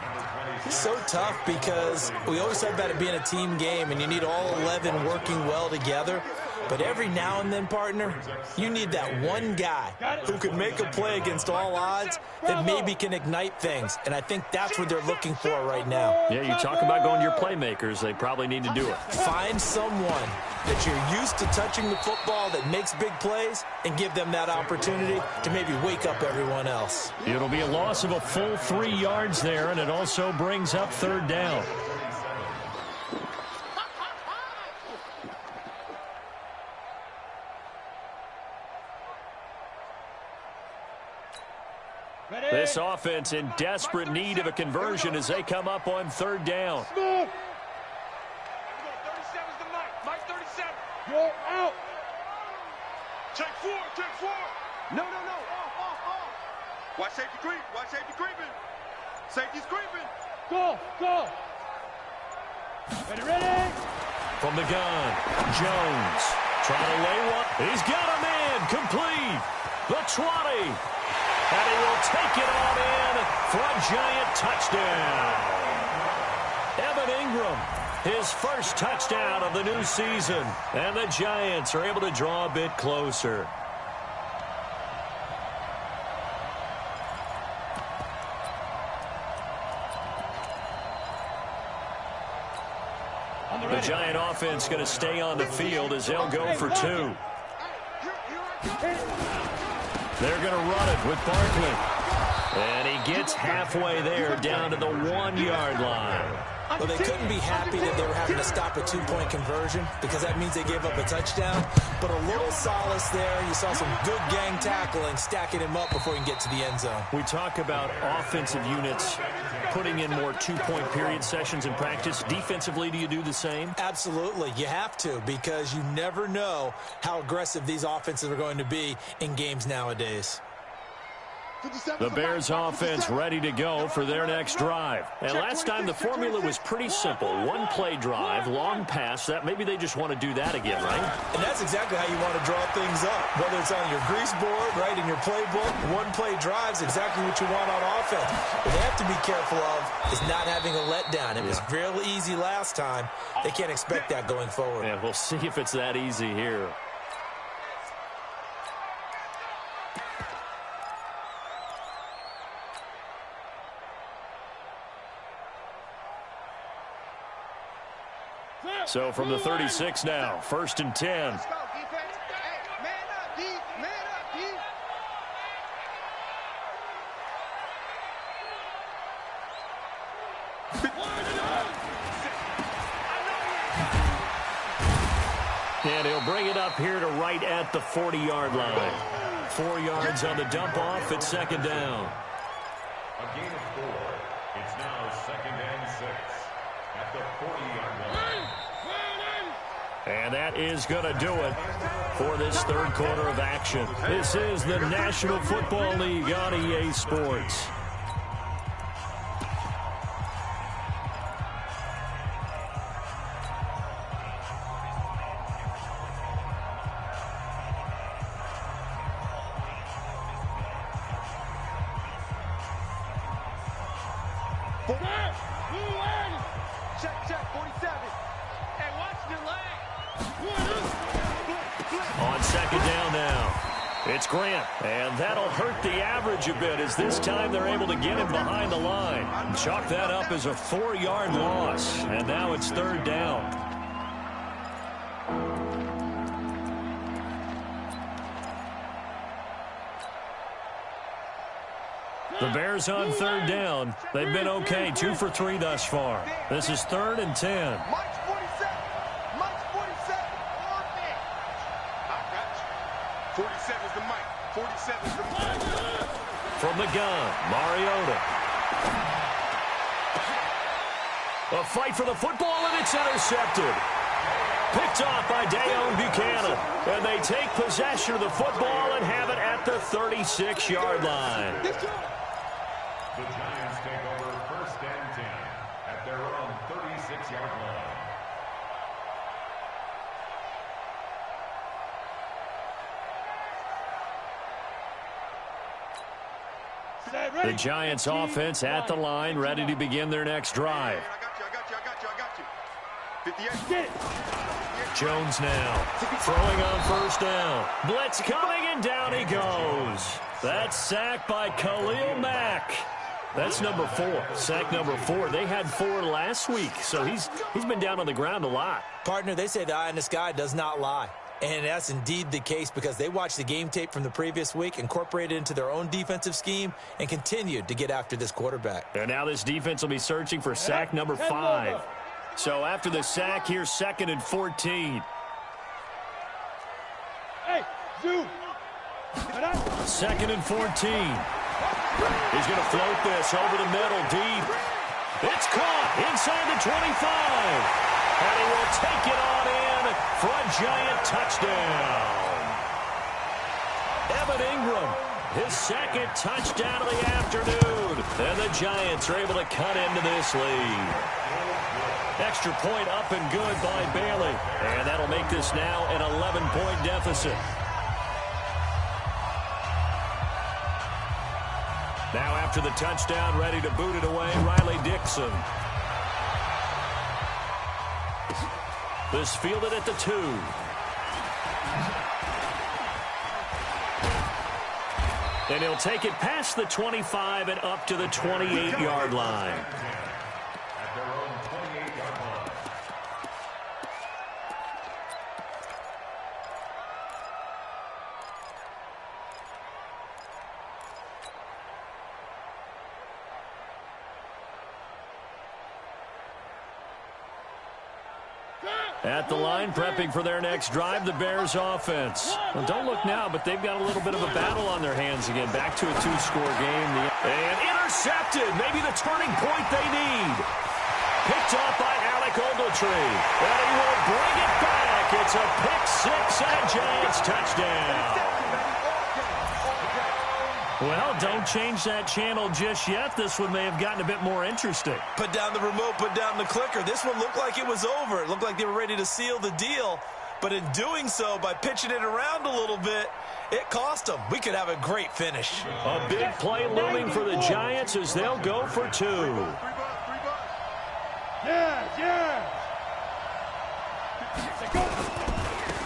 D: It's so tough because we always talk about it being a team game, and you need all 11 working well together. But every now and then, partner, you need that one guy who can make a play against all odds that maybe can ignite things. And I think that's what they're looking for right now.
E: Yeah, you talk about going to your playmakers. They probably need to do it.
D: Find someone that you're used to touching the football that makes big plays and give them that opportunity to maybe wake up everyone else.
E: It'll be a loss of a full 3 yards there, and it also brings up third down. This offense in desperate need of a conversion as they come up on third down.
B: 37's the Mike. Mike 37.
F: Go out.
B: Check 4. Check 4. No. Off. Watch safety creep. Watch safety creeping. Safety's creeping.
F: Go. Ready.
E: From the gun, Jones trying to lay one. He's got a man complete. The 20. And he will take it on in for a Giant touchdown. Evan Ingram, his first touchdown of the new season. And the Giants are able to draw a bit closer. The Giant offense going to stay on the field as they'll go for 2. They're going to run it with Barkley. And he gets halfway there down to the 1-yard line.
D: Well, they couldn't be happy that they were having to stop a 2-point conversion because that means they gave up a touchdown. But a little solace there. You saw some good gang tackling, stacking him up before he can get to the end zone.
E: We talk about offensive units putting in more 2-point period sessions in practice. Defensively, do you do the same?
D: Absolutely. You have to because you never know how aggressive these offenses are going to be in games nowadays.
A: The Bears offense ready to go for their next drive. And last time the formula was pretty simple. One play drive, long pass. That maybe they just want to do that again, right?
D: And that's exactly how you want to draw things up. Whether it's on your grease board, right, in your playbook, one play drive's exactly what you want on offense. What they have to be careful of is not having a letdown. It was real easy last time. They can't expect that going forward.
A: And we'll see if it's that easy here. So from the 36 now, 1st and 10.
B: Let's go, defense. Hey, man up, D. Man up, D.
A: And he'll bring it up here to right at the 40-yard line. 4 yards on the dump-off at 2nd down.
C: A gain of 4. It's now 2nd and 6 at the 40-yard line.
A: And that is going to do it for this third quarter of action. This is the National Football League on EA Sports.
B: Check, 47. Hey, watch your leg.
A: On 2nd down now, it's Grant. And that'll hurt the average a bit as this time they're able to get him behind the line. Chalk that up as a 4-yard loss. And now it's 3rd down. The Bears on 3rd down. They've been okay, 2 for 3 thus far. This is 3rd and 10.
B: March 47. March 47. On there. I got you. 47's the mic. 47's the mic.
A: From the gun, Mariota. A fight for the football, and it's intercepted. Picked off by Dayon Buchanan. And they take possession of the football and have it at the 36-yard line.
C: The Giants take over 1st and 10 at their own 36-yard line.
A: The Giants offense at the line, ready to begin their next drive.
B: I got you. 58.
A: Jones now throwing on 1st down. Blitz coming, and down he goes. That's sacked by Khalil Mack. That's number 4. Sack number 4. They had 4 last week, so he's been down on the ground a lot.
D: Partner, they say the eye in the sky does not lie. And that's indeed the case because they watched the game tape from the previous week, incorporated it into their own defensive scheme, and continued to get after this quarterback.
A: And now this defense will be searching for sack number 5. So after the sack, here's 2nd and 14.
F: Hey, Zoo.
A: 2nd and 14. He's going to float this over the middle, deep. It's caught inside the 25. And he will take it on in for a Giant touchdown. Evan Ingram, his 2nd touchdown of the afternoon. And the Giants are able to cut into this lead. Extra point up and good by Bailey. And that'll make this now an 11-point deficit. Now after the touchdown, ready to boot it away, Riley Dixon. This fielded at the 2. And he'll take it past the 25 and up to the 28-yard line.
C: At their own 28-yard line.
A: At the line, prepping for their next drive, the Bears offense. Well, don't look now, but they've got a little bit of a battle on their hands again. Back to a 2-score game. And intercepted. Maybe the turning point they need. Picked off by Alec Ogletree. And he will bring it back. It's a pick 6 and a Giants touchdown. Well, don't change that channel just yet. This one may have gotten a bit more interesting.
D: Put down the remote, put down the clicker. This one looked like it was over. It looked like they were ready to seal the deal. But in doing so, by pitching it around a little bit, it cost them. We could have a great finish.
A: A big play looming for the Giants as they'll go for 2.
F: Yeah.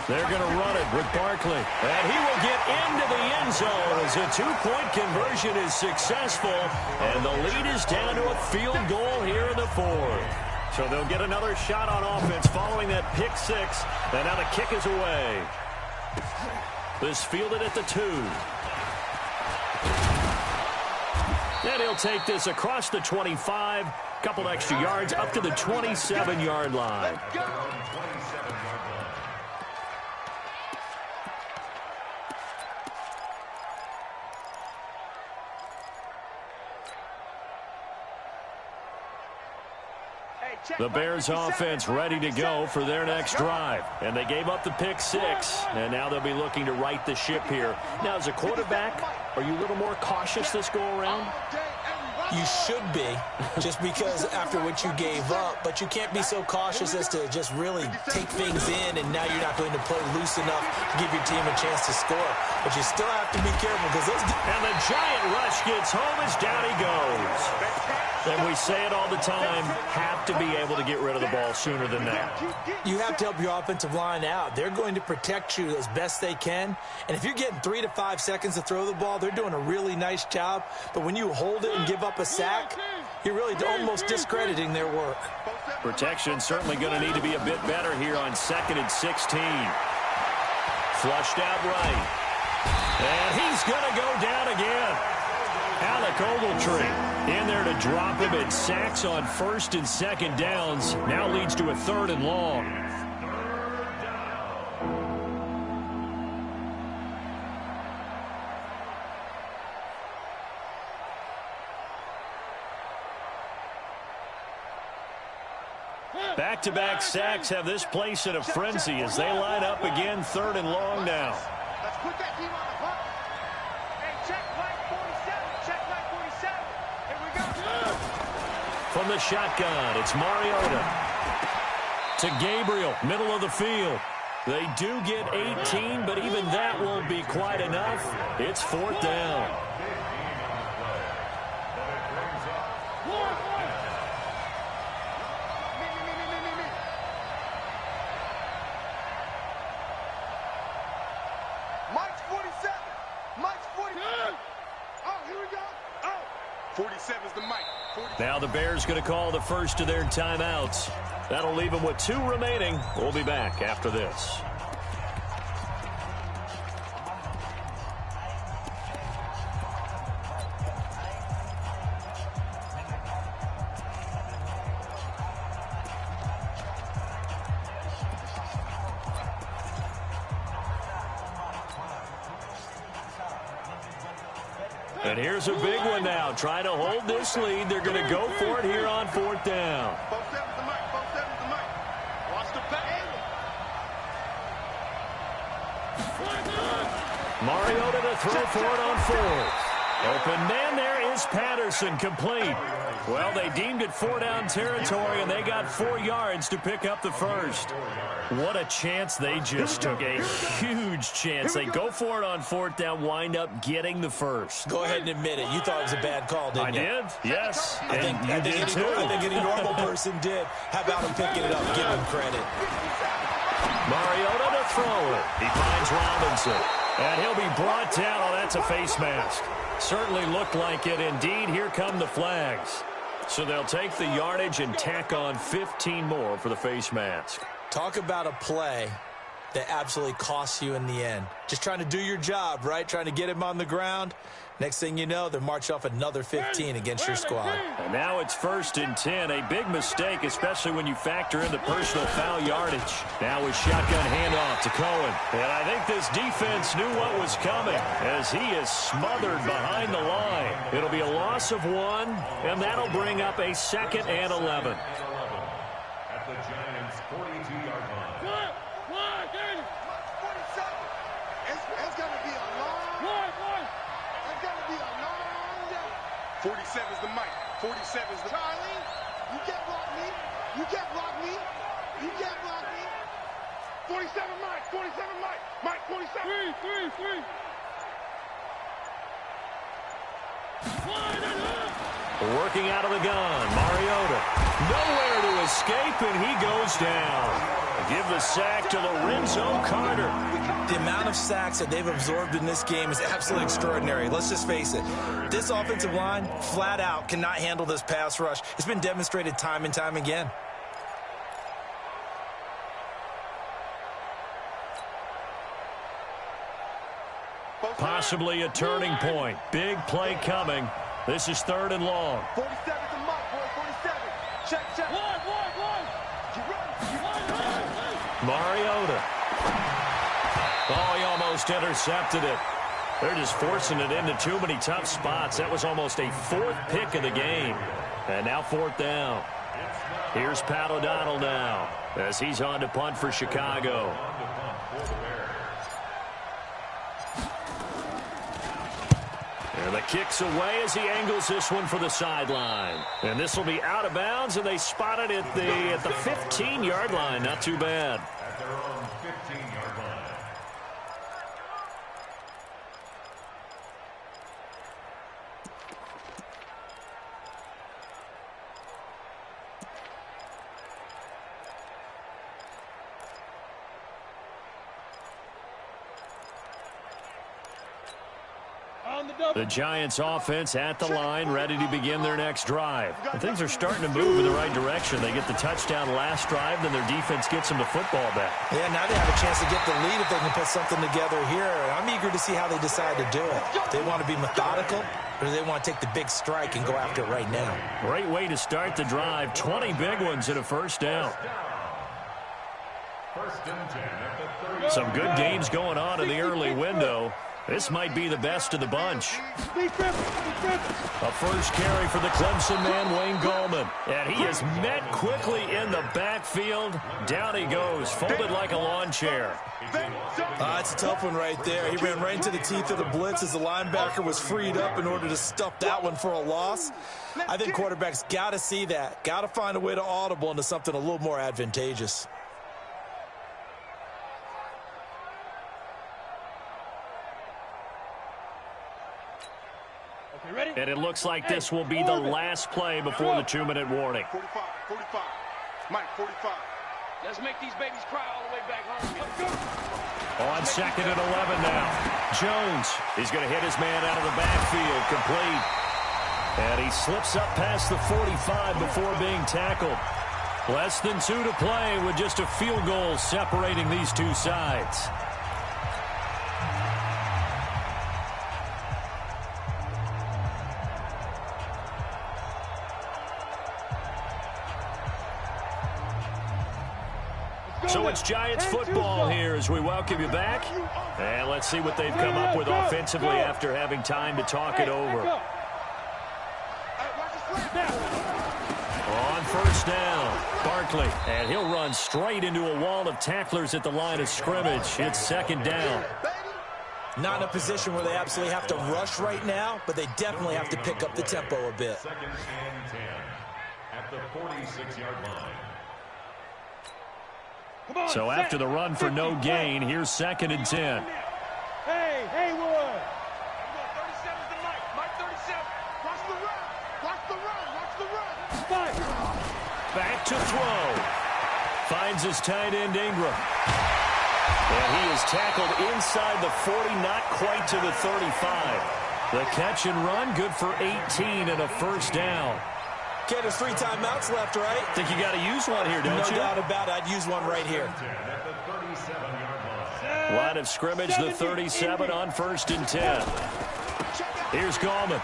A: They're going to run it with Barkley. And he will get into the end zone as a 2-point conversion is successful. And the lead is down to a field goal here in the 4th. So they'll get another shot on offense following that pick 6. And now the kick is away. This fielded at the 2. And he'll take this across the 25. Couple extra yards up to the 27-yard line. The Bears offense ready to go for their next drive. And they gave up the pick 6, and now they'll be looking to right the ship here. Now, as a quarterback, are you a little more cautious this go-around?
D: You should be, just because after what you gave up, but you can't be so cautious as to just really take things in, and now you're not going to play loose enough to give your team a chance to score. But you still have to be careful because those...
A: And the giant rush gets home as down he goes. And we say it all the time, have to be able to get rid of the ball sooner than that.
D: You have to help your offensive line out. They're going to protect you as best they can. And if you're getting 3 to 5 seconds to throw the ball, they're doing a really nice job. But when you hold it and give up a sack, you're really almost discrediting their work.
A: Protection certainly going to need to be a bit better here on 2nd and 16. Flushed out right. And he's going to go down again. Alec Ogletree in there to drop him. It sacks on 1st and 2nd downs. Now leads to a 3rd and long. Back-to-back sacks have this place in a frenzy as they line up again 3rd and long now.
B: Let's put that team on the clock. Hey, check flag 47. Check flag 47. Here we go.
A: From the shotgun, it's Mariota. To Gabriel, middle of the field. They do get 18, but even that won't be quite enough. It's 4th down.
B: Mike's 47. Mike's 47. Oh, here we go. Oh, 47 is the Mike. 47.
A: Now the Bears going to call the first of their timeouts. That'll leave them with 2 remaining. We'll be back after this. And here's a big one now. Trying to hold this lead. They're going to go for it here on 4th down.
B: 47's the Mike. 47's the Mike. Watch the pass.
A: Mariota to throw for it on 4th. Open man there is Patterson, complete. Well, they deemed it 4-down territory, and they got 4 yards to pick up the first. What a chance they just took. A huge chance. They go for it on 4th down, wind up getting the first.
D: Go ahead and admit it. You thought it was a bad call, didn't you?
A: I did, yes.
D: I think any normal person did. How about him picking it up? Give him credit.
A: Mariota to throw it. He finds Robinson. And he'll be brought down. Oh, that's a face mask. Certainly looked like it. Indeed, here come the flags. So they'll take the yardage and tack on 15 more for the face mask.
D: Talk about a play that absolutely costs you in the end. Just trying to do your job, right? Trying to get him on the ground. Next thing you know, they're marching off another 15 against your squad.
A: And now it's 1st and 10. A big mistake, especially when you factor in the personal foul yardage. Now a shotgun handoff to Cohen. And I think this defense knew what was coming as he is smothered behind the line. It'll be a loss of 1, and that'll bring up a 2nd and 11.
C: At the Giants' 42-yard line.
B: 47. It's going to be a long. That's gonna be a long day. 47's the mic. 47's the Charlie. You can't block me. You can't block me. You can't block me. 47 Mike. 47 Mike. Mike 47. Three.
A: Working out of the gun, Mariota. Nowhere to escape, and he goes down. Give the sack to Lorenzo Carter.
D: The amount of sacks that they've absorbed in this game is absolutely extraordinary. Let's just face it. This offensive line, flat out, cannot handle this pass rush. It's been demonstrated time and time again.
A: Possibly a turning point. Big play coming. This is 3rd and long.
B: 47's the mic, boy. 47. Check. One.
A: Mariota. Oh, he almost intercepted it. They're just forcing it into too many tough spots. That was almost a 4th pick of the game. And now 4th down. Here's Pat O'Donnell now as he's on to punt for Chicago. And the kick's away as he angles this one for the sideline. And this will be out of bounds, and they spot it at the 15-yard line. Not too bad.
C: At their own 15-yard line.
A: The Giants offense at the line, ready to begin their next drive. And things are starting to move in the right direction. They get the touchdown last drive, then their defense gets them the football back.
D: Yeah, now they have a chance to get the lead if they can put something together here. I'm eager to see how they decide to do it. They want to be methodical, or do they want to take the big strike and go after it right now?
A: Great way to start the drive. 20 big ones and a first down.
C: First and 10 at the 30.
A: Some good games going on in the early window. This might be the best of the bunch. A first carry for the Clemson man, Wayne Gallman. And he is met quickly in the backfield. Down he goes, folded like a lawn chair.
D: It's a tough one right there. He ran right into the teeth of the blitz as the linebacker was freed up in order to stuff that one for a loss. I think quarterbacks got to see that. Got to find a way to audible into something a little more advantageous.
A: And it looks like this will be the last play before the 2-minute warning.
B: 45. Mike, 45. Let's make these babies cry all the way back home.
A: On 2nd and 11 now. Jones is going to hit his man out of the backfield, complete. And he slips up past the 45 before being tackled. Less than 2 to play with just a field goal separating these two sides. So it's Giants football here as we welcome you back. And let's see what they've come up with offensively after having time to talk it over. On first down, Barkley. And he'll run straight into a wall of tacklers at the line of scrimmage. It's 2nd down.
D: Not in a position where they absolutely have to rush right now, but they definitely have to pick up the tempo a bit.
C: 2nd and 10 at the 46-yard line.
A: So after the run for no gain, here's 2nd and 10.
F: Hey, Haywood.
B: 37's the Mike. Mike 37. Watch the run.
A: Back to throw. Finds his tight end, Ingram. And he is tackled inside the 40, not quite to the 35. The catch and run, good for 18 and a first down.
D: Okay, there's 3 timeouts left, right?
A: Think you got to use one here, don't you?
D: No doubt about it. I'd use one right here.
C: At the 37-yard line.
A: Line of scrimmage, the 37 on 1st and 10. Here's Gallman.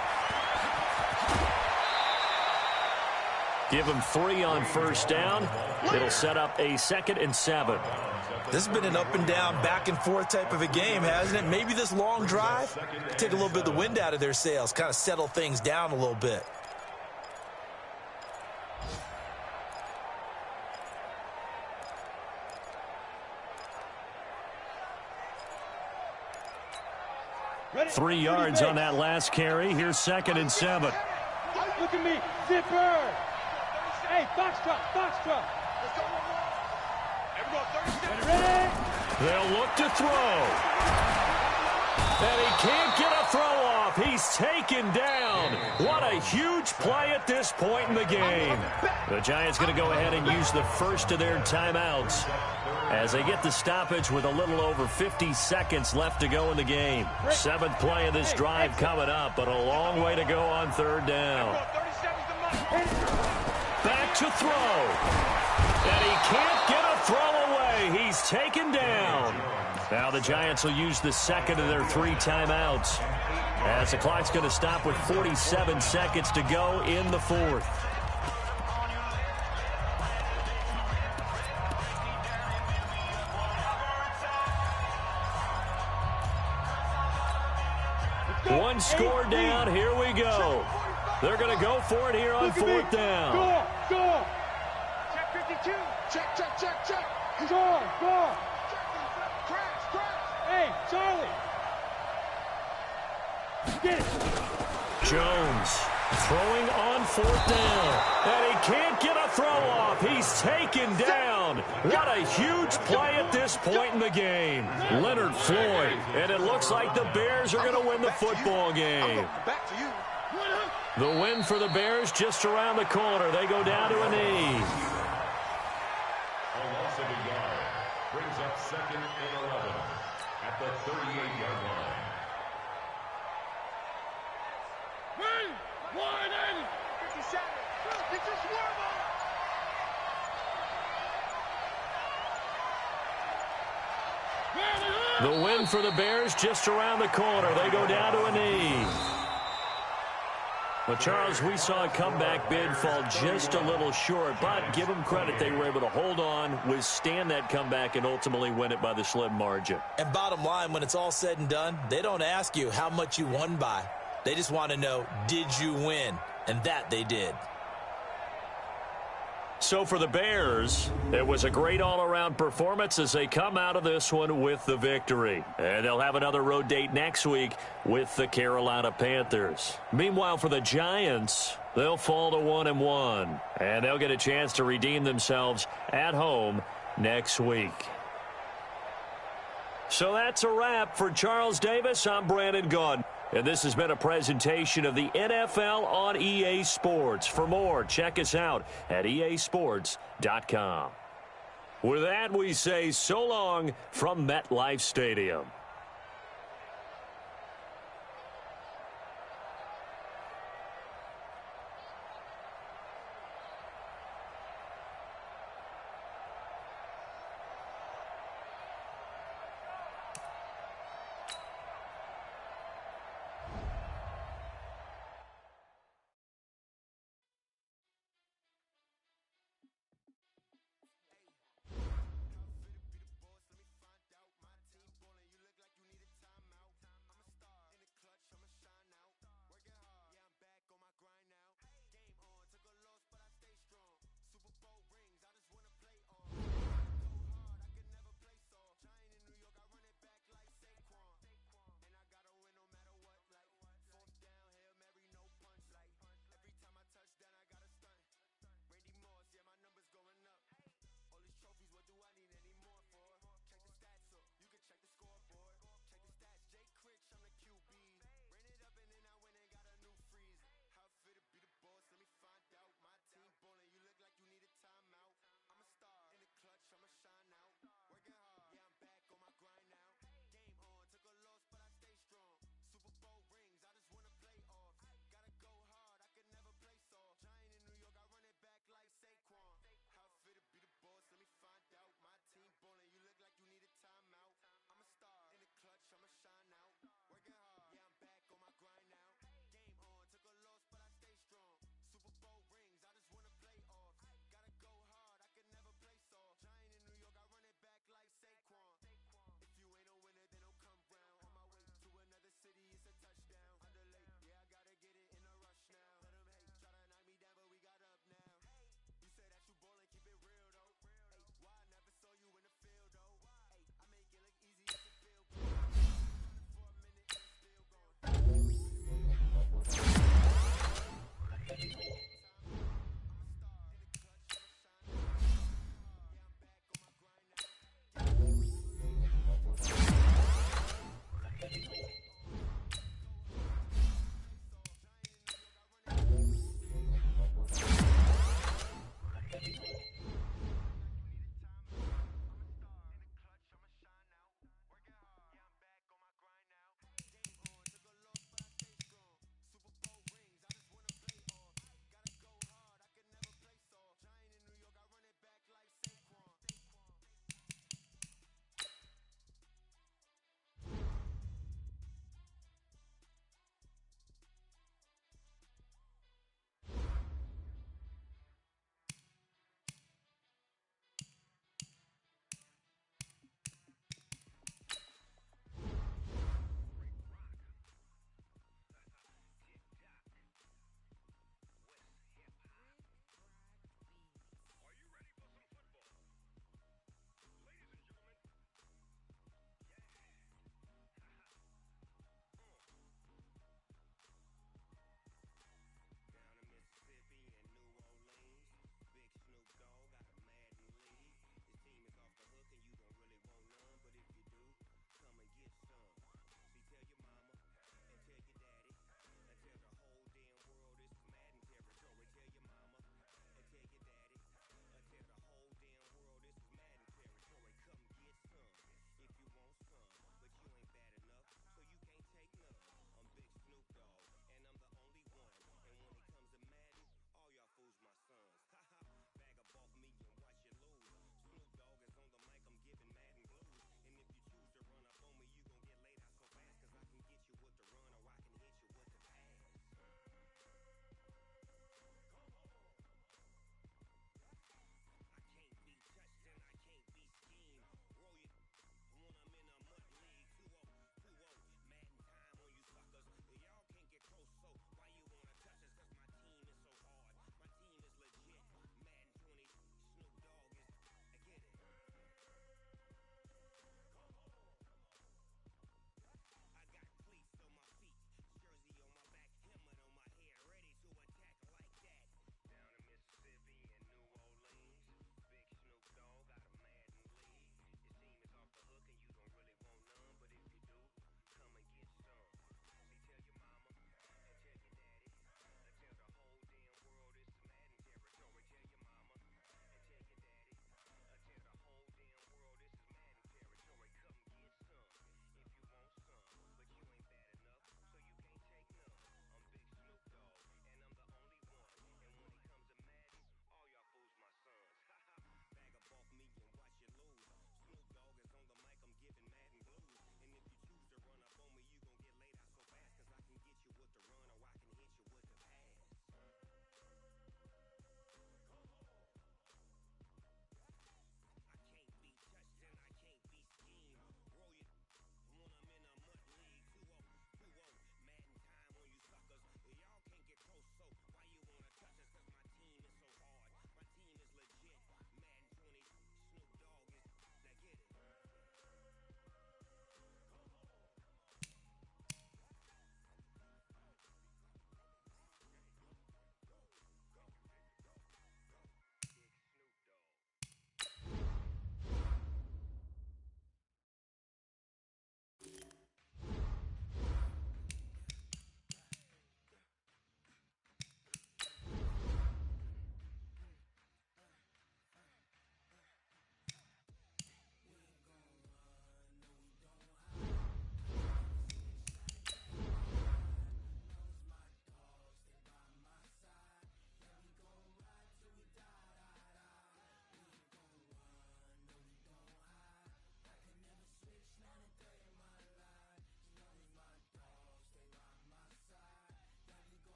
A: Give him 3 on first down. It'll set up a 2nd and 7.
D: This has been an up and down, back and forth type of a game, hasn't it? Maybe this long drive, take a little bit of the wind out of their sails, kind of settle things down a little bit.
A: 3 yards on that last carry. Here's 2nd and 7.
F: Look at me, zipper. Hey, box truck. Ready?
A: They'll look to throw. And he can't get a throw off. He's taken down. What a huge play at this point in the game. The Giants going to go ahead and use the first of their timeouts as they get the stoppage with a little over 50 seconds left to go in the game. 7th play of this drive coming up, but a long way to go on 3rd down. Back to throw. And he can't get a throw away. He's taken down. Now the Giants will use the 2nd of their 3 timeouts as the clock's going to stop with 47 seconds to go in the 4th. One score down. Here we go. They're going to go for it here on 4th down.
F: Go.
B: Check 52. Check.
F: Go.
B: Crash.
F: Hey, Charlie. Get it.
A: Jones throwing on 4th down. And he can't get a throw off. He's taken down. What a huge play at this point in the game. Leonard Floyd. And it looks like the Bears are going to win the football game.
B: Back to you.
A: The win for the Bears just around the corner. They go down to a knee.
C: A loss of a yard brings up 2nd and 11 at the 38-yard line.
B: Win! 57. Get your swerve on.
A: The win for the Bears just around the corner. They go down to a knee. Well, Charles, we saw a comeback bid fall just a little short, but give them credit. They were able to hold on, withstand that comeback, and ultimately win it by the slim margin.
D: And bottom line, when it's all said and done, they don't ask you how much you won by. They just want to know, did you win? And that they did.
A: So for the Bears, it was a great all-around performance as they come out of this one with the victory. And they'll have another road date next week with the Carolina Panthers. Meanwhile, for the Giants, they'll fall to 1-1. And they'll get a chance to redeem themselves at home next week. So that's a wrap. For Charles Davis, I'm Brandon Gaudin. And this has been a presentation of the NFL on EA Sports. For more, check us out at easports.com. With that, we say so long from MetLife Stadium.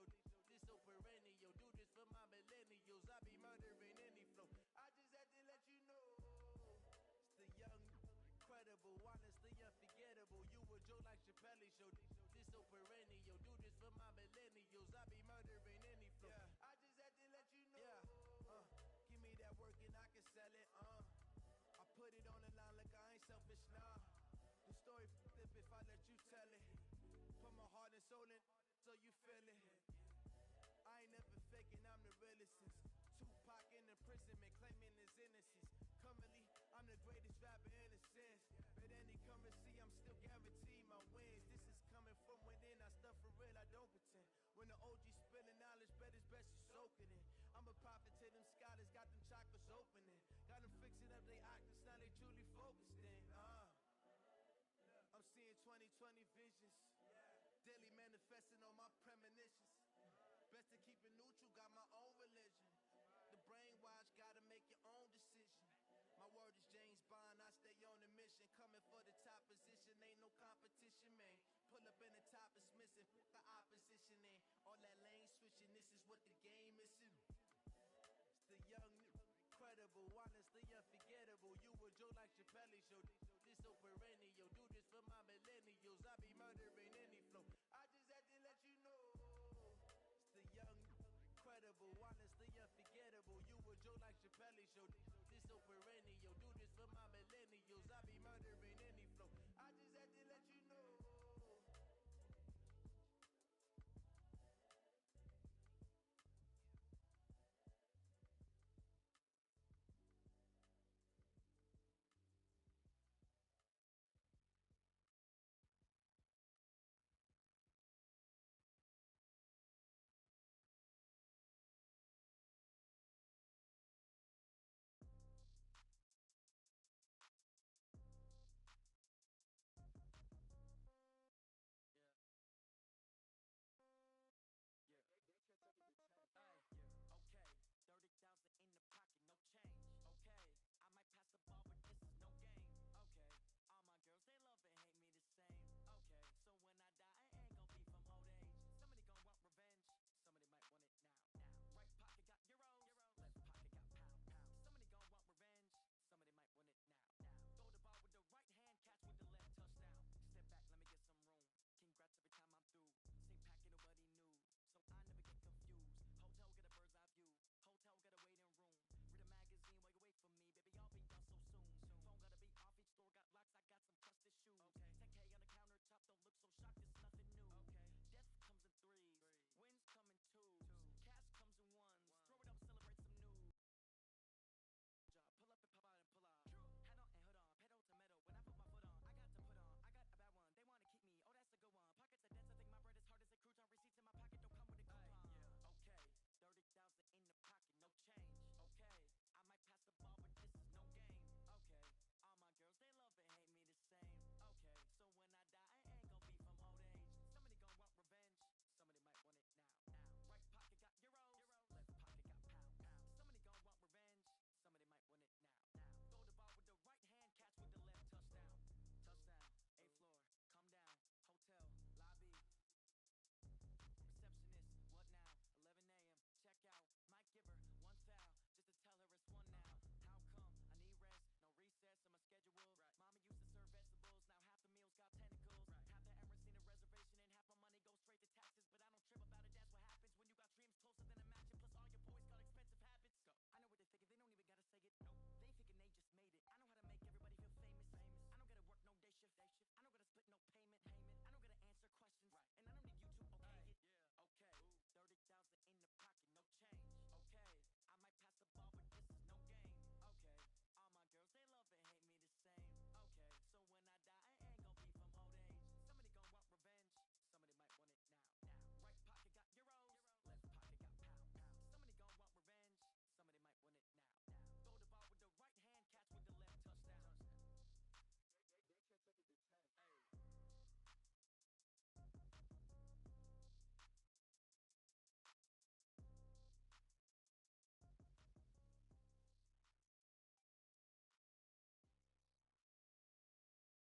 G: This so perennial. Do this for my millennials. I be murdering any flow. I just had to let you know. It's the young, incredible, honestly unforgettable. You a Joe like Chappelle show. This so perennial. Do this for my millennials. I be murdering any flow. Yeah. I just had to let you know. Yeah. Give me that work and I can sell it. I put it on the line like I ain't selfish, nah. The story flip if I let you tell it. Put my heart and soul in so you feel it. I ain't never faking, I'm the realest since Tupac in imprisonment, claiming his innocence. Currently, I'm the greatest rapper in a sense. But any currency, I'm still guaranteed my wins. This is coming from within, I stuff for real, I don't pretend. When the OG spilling knowledge, bet it's best you soak it in. I'm a prophet to them scholars, got them chakras opening. Got them fixing up they octaves, now they truly focused in. I'm seeing 2020 visions. Daily manifesting on my premonitions. Best to keep it neutral, got my own religion. The brainwash, gotta make your own decision. My word is James Bond, I stay on a mission. Coming for the top position, ain't no competition, man. Pull up in the top is missing, the opposition in. All that lane switching, this is what the game is. It's the young, incredible, honestly unforgettable. You a Joe like Chappelle show. This so perennial, do this for my millennials. I be murdering